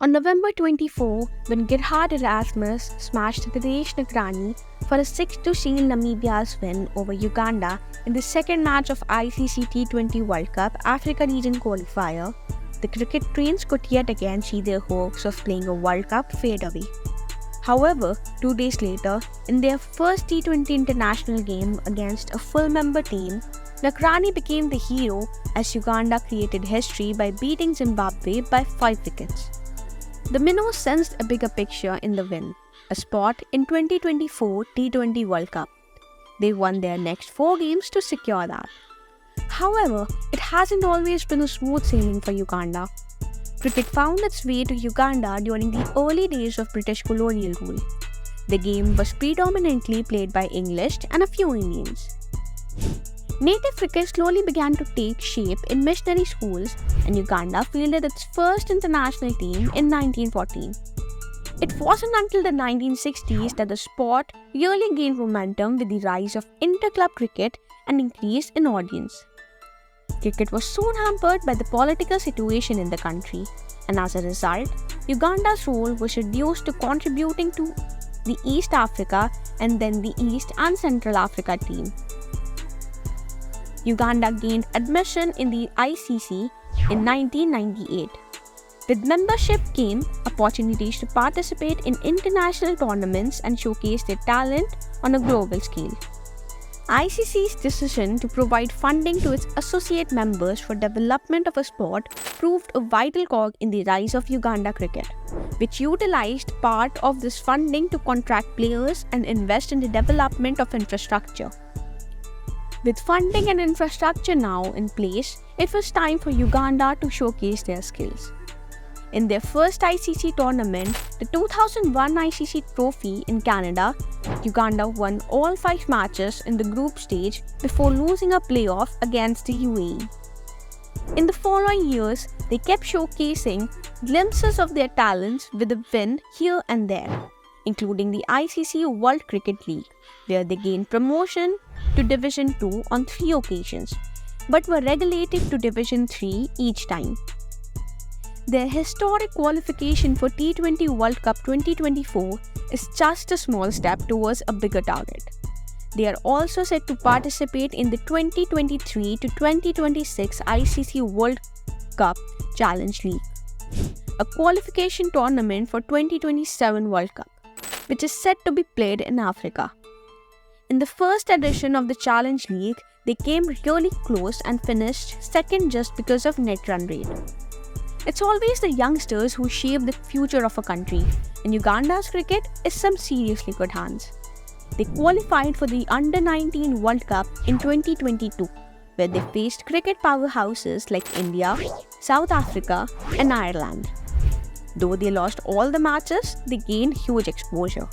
On November 24, when Gerhard Erasmus smashed Ganesh Nagrani for a 6-0 Namibia's win over Uganda in the second match of ICC T20 World Cup Africa Region Qualifier, the cricket trains could yet again see their hopes of playing a World Cup fade away. However, 2 days later, in their first T20 international game against a full-member team, Nagrani became the hero as Uganda created history by beating Zimbabwe by 5 wickets. The Minnows sensed a bigger picture in the win, a spot in 2024 T20 World Cup. They won their next 4 games to secure that. However, it hasn't always been a smooth sailing for Uganda. Cricket found its way to Uganda during the early days of British colonial rule. The game was predominantly played by English and a few Indians. Native cricket slowly began to take shape in missionary schools, and Uganda fielded its first international team in 1914. It wasn't until the 1960s that the sport really gained momentum with the rise of inter-club cricket and increase in audience. Cricket was soon hampered by the political situation in the country, and as a result, Uganda's role was reduced to contributing to the East Africa and then the East and Central Africa team. Uganda gained admission in the ICC in 1998. With membership came opportunities to participate in international tournaments and showcase their talent on a global scale. ICC's decision to provide funding to its associate members for development of a sport proved a vital cog in the rise of Uganda cricket, which utilized part of this funding to contract players and invest in the development of infrastructure. With funding and infrastructure now in place, it was time for Uganda to showcase their skills. In their first ICC tournament, the 2001 ICC Trophy in Canada, Uganda won all 5 matches in the group stage before losing a playoff against the UAE. In the following years, they kept showcasing glimpses of their talents with a win here and there, including the ICC World Cricket League, where they gained promotion to Division 2 on 3 occasions, but were relegated to Division 3 each time. Their historic qualification for T20 World Cup 2024 is just a small step towards a bigger target. They are also set to participate in the 2023 to 2026 ICC World Cup Challenge League, a qualification tournament for 2027 World Cup, which is set to be played in Africa. In the first edition of the Challenge League, they came really close and finished second just because of net run rate. It's always the youngsters who shape the future of a country, and Uganda's cricket is some seriously good hands. They qualified for the Under-19 World Cup in 2022, where they faced cricket powerhouses like India, South Africa, and Ireland. Though they lost all the matches, they gained huge exposure.